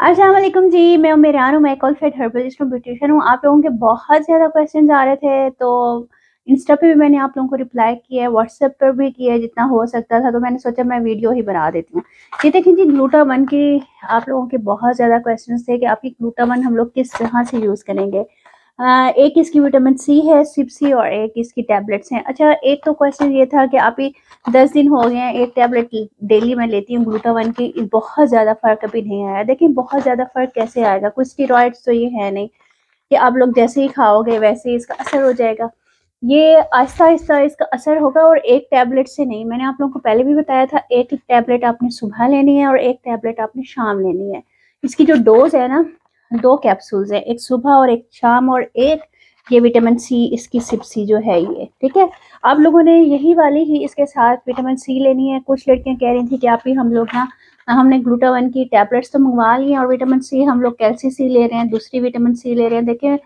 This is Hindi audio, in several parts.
अस्सलाम वालेकुम जी, मैं मेरान हूँ। मैं कॉलफेट हर्बलिस्ट हूँ, ब्यूटिशियन हूँ। आप लोगों के बहुत ज़्यादा क्वेश्चंस आ रहे थे, तो इंस्टा पे भी मैंने आप लोगों को रिप्लाई किया है, व्हाट्सएप पर भी किया है जितना हो सकता था। तो मैंने सोचा मैं वीडियो ही बना देती हूँ। ये देखिए जी, ग्लूटावन की आप लोगों के बहुत ज़्यादा क्वेश्चंस थे कि आपकी ग्लूटावन हम लोग किस तरह से यूज़ करेंगे। एक इसकी विटामिन सी है, सिप्सी, और एक इसकी टैबलेट्स हैं। अच्छा, एक तो क्वेश्चन ये था कि आप ही 10 दिन हो गए हैं, एक टैबलेट डेली मैं लेती हूँ ग्लूटावन की, बहुत ज़्यादा फ़र्क अभी नहीं आया। देखिए बहुत ज़्यादा फ़र्क कैसे आएगा, कुछ स्टेरॉइड्स तो ये है नहीं कि आप लोग जैसे ही खाओगे वैसे ही इसका असर हो जाएगा। ये आहिस्ता आहिस्ता इसका असर होगा, और एक टैबलेट से नहीं। मैंने आप लोगों को पहले भी बताया था, एक टैबलेट आपने सुबह लेनी है और एक टैबलेट आपने शाम लेनी है। इसकी जो डोज है ना, 2 कैप्सूल्स है, एक सुबह और एक शाम, और एक ये विटामिन सी इसकी सिप्सी जो है ये, ठीक है। आप लोगों ने यही वाली ही इसके साथ विटामिन सी लेनी है। कुछ लड़कियां कह रही थी कि आप ही हम लोग ना, हमने ग्लूटावन की टैबलेट्स तो मंगवा ली हैं और विटामिन सी हम लोग कैल्सी सी ले रहे हैं, दूसरी विटामिन सी ले रहे हैं। देखिए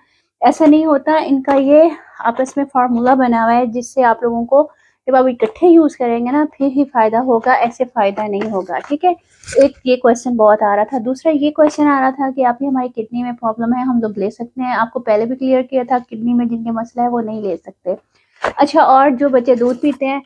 ऐसा नहीं होता, इनका ये आपस में फार्मूला बना हुआ है जिससे आप लोगों को जब आप इकट्ठे यूज करेंगे ना फिर ही फायदा होगा, ऐसे फायदा नहीं होगा, ठीक है। एक ये क्वेश्चन बहुत आ रहा था। दूसरा ये क्वेश्चन आ रहा था कि आप ही हमारी किडनी में प्रॉब्लम है, हम लोग ले सकते हैं। आपको पहले भी क्लियर किया था, किडनी में जिनके मसला है वो नहीं ले सकते। अच्छा, और जो बच्चे दूध पीते हैं,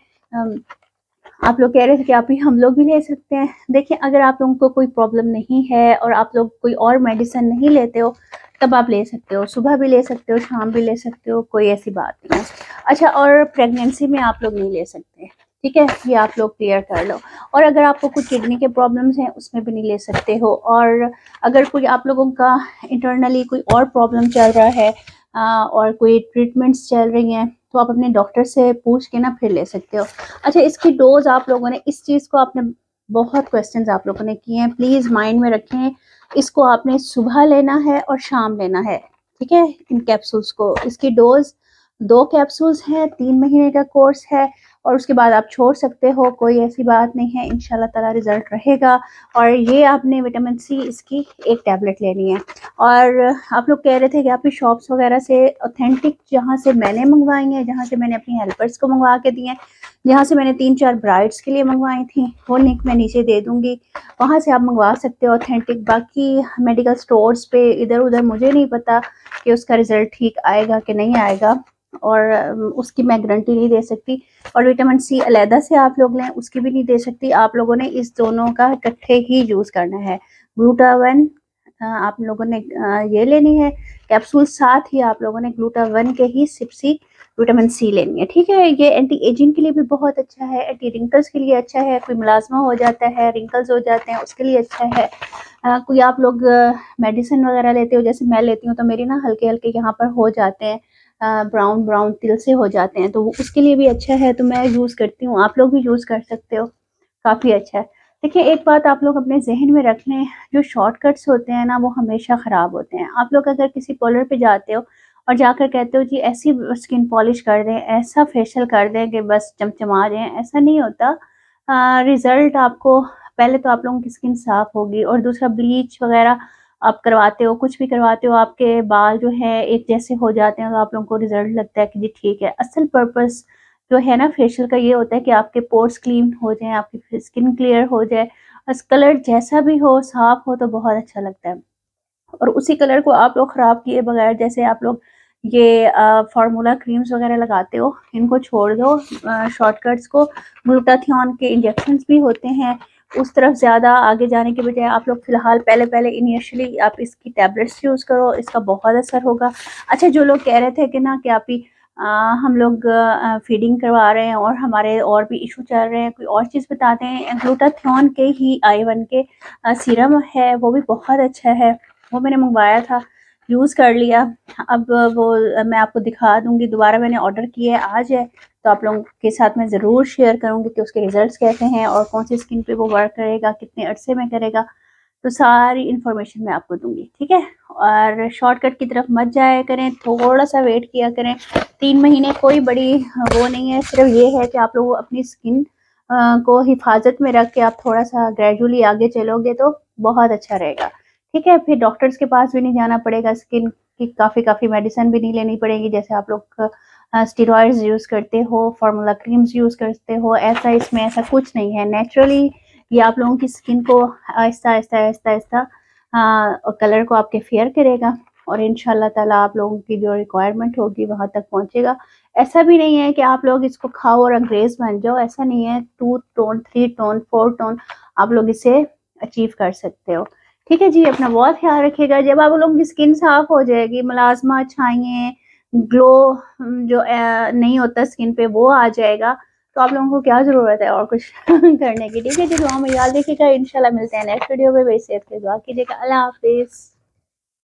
आप लोग कह रहे थे कि आप ही हम लोग भी ले सकते हैं। देखिए अगर आप लोगों को कोई प्रॉब्लम नहीं है और आप लोग कोई और मेडिसिन नहीं लेते हो तब आप ले सकते हो, सुबह भी ले सकते हो, शाम भी ले सकते हो, कोई ऐसी बात नहीं है। अच्छा, और प्रेगनेंसी में आप लोग नहीं ले सकते, ठीक है, ये आप लोग क्लियर कर लो। और अगर आपको कोई किडनी के प्रॉब्लम्स हैं उसमें भी नहीं ले सकते हो। और अगर कोई आप लोगों का इंटरनली कोई और प्रॉब्लम चल रहा है और कोई ट्रीटमेंट्स चल रही हैं तो आप अपने डॉक्टर से पूछ के ना फिर ले सकते हो। अच्छा, इसकी डोज आप लोगों ने, इस चीज़ को आपने बहुत क्वेश्चंस आप लोगों ने किए हैं, प्लीज़ माइंड में रखें। इसको आपने सुबह लेना है और शाम लेना है, ठीक है। इन कैप्सूल्स को, इसकी डोज 2 कैप्सूल्स हैं, 3 महीने का कोर्स है, और उसके बाद आप छोड़ सकते हो, कोई ऐसी बात नहीं है, इंशाल्लाह ताला रिजल्ट रहेगा। और ये आपने विटामिन सी इसकी एक टैबलेट लेनी है। और आप लोग कह रहे थे कि आपकी शॉप्स वगैरह से ऑथेंटिक, जहाँ से मैंने मंगवाई हैं, जहाँ से मैंने अपनी हेल्पर्स को मंगवा के दिए हैं, जहाँ से मैंने 3-4 ब्राइड्स के लिए मंगवाई थी, वो लिंक मैं नीचे दे दूँगी, वहाँ से आप मंगवा सकते हो ऑथेंटिक। बाकी मेडिकल स्टोर्स पे इधर उधर मुझे नहीं पता कि उसका रिज़ल्ट ठीक आएगा कि नहीं आएगा, और उसकी मैं गारंटी नहीं दे सकती। और विटामिन सी अलहदा से आप लोग लें उसकी भी नहीं दे सकती। आप लोगों ने इस दोनों का इकट्ठे ही यूज़ करना है। ग्लूटावन आप लोगों ने ये लेनी है कैप्सूल, साथ ही आप लोगों ने ग्लूटावन के ही सिप्सी विटामिन सी लेनी है, ठीक है। ये एंटी एजिंग के लिए भी बहुत अच्छा है, एंटी रिंकल्स के लिए अच्छा है, कोई मुलाजमा हो जाता है, रिंकल्स हो जाते हैं, उसके लिए अच्छा है। कोई आप लोग मेडिसिन वगैरह लेते हो, जैसे मैं लेती हूँ तो मेरी ना हल्के हल्के यहाँ पर हो जाते हैं, ब्राउन ब्राउन तिल से हो जाते हैं, तो वो उसके लिए भी अच्छा है, तो मैं यूज़ करती हूँ, आप लोग भी यूज़ कर सकते हो, काफ़ी अच्छा है। देखिए एक बात आप लोग अपने जहन में रख लें, जो शॉर्टकट्स होते हैं ना वो हमेशा ख़राब होते हैं। आप लोग अगर किसी पार्लर पे जाते हो और जाकर कहते हो जी ऐसी स्किन पॉलिश कर दें, ऐसा फेशियल कर दें कि बस चमचमा जाएँ, ऐसा नहीं होता। रिज़ल्ट आपको, पहले तो आप लोगों की स्किन साफ़ होगी, और दूसरा ब्लीच वगैरह आप करवाते हो, कुछ भी करवाते हो, आपके बाल जो है एक जैसे हो जाते हैं, तो आप लोगों को रिज़ल्ट लगता है कि जी ठीक है। असल पर्पस जो है ना फेशियल का ये होता है कि आपके पोर्स क्लीन हो जाएँ, आपकी स्किन क्लियर हो जाए, बस कलर जैसा भी हो, साफ़ हो तो बहुत अच्छा लगता है। और उसी कलर को आप लोग ख़राब किए बगैर, जैसे आप लोग ये फार्मूला क्रीम्स वगैरह लगाते हो, इनको छोड़ दो, शॉर्टकट्स को। ग्लूटाथियोन के इंजेक्शंस भी होते हैं, उस तरफ ज़्यादा आगे जाने के बजाय आप लोग फ़िलहाल पहले इनिशियली आप इसकी टैबलेट्स यूज़ करो, इसका बहुत असर होगा। अच्छा, जो लोग कह रहे थे कि ना कि आप ही हम लोग फीडिंग करवा रहे हैं और हमारे और भी इशू चल रहे हैं, कोई और चीज़ बताते हैं, ग्लूटाथियोन के ही I1 के सीरम है, वो भी बहुत अच्छा है, वो मैंने मंगवाया था, यूज़ कर लिया। अब वो मैं आपको दिखा दूँगी, दोबारा मैंने ऑर्डर किया है, आज है, तो आप लोगों के साथ मैं ज़रूर शेयर करूँगी कि उसके रिज़ल्ट्स कैसे हैं और कौन सी स्किन पे वो वर्क करेगा, कितने अरसे में करेगा, तो सारी इन्फॉर्मेशन मैं आपको दूँगी, ठीक है। और शॉर्टकट की तरफ मत जाया करें, थोड़ा-सा वेट किया करें, 3 महीने कोई बड़ी वो नहीं है, सिर्फ ये है कि आप लोग अपनी स्किन को हिफाजत में रख के आप थोड़ा-सा ग्रेजुअली आगे चलोगे तो बहुत अच्छा रहेगा, ठीक है। फिर डॉक्टर्स के पास भी नहीं जाना पड़ेगा, स्किन की काफ़ी मेडिसिन भी नहीं लेनी पड़ेगी, जैसे आप लोग स्टेरॉइड्स यूज़ करते हो, फार्मूला क्रीम्स यूज़ करते हो, ऐसा इसमें ऐसा कुछ नहीं है। नेचुरली ये आप लोगों की स्किन को आहिस्ता-आहिस्ता हाँ, और कलर को आपके फेयर करेगा और इंशाल्लाह ताला आप लोगों की जो रिक्वायरमेंट होगी वहाँ तक पहुँचेगा। ऐसा भी नहीं है कि आप लोग इसको खाओ और अंग्रेज़ बन जाओ, ऐसा नहीं है। 2 टोन, 3 टोन, 4 टोन आप लोग इसे अचीव कर सकते हो। ठीक है जी, अपना बहुत ख्याल रखिएगा। जब आप लोगों की स्किन साफ हो जाएगी, मुलाज़मा, छाइयाँ, ग्लो जो नहीं होता स्किन पे वो आ जाएगा, तो आप लोगों को क्या ज़रूरत है और कुछ करने की। ठीक है जी, दुआ में याद रखिएगा। इंशाल्लाह मिलते हैं नेक्स्ट वीडियो में। मेरी सेहत की दुआ कीजिएगा। अल्लाह हाफ़िज़।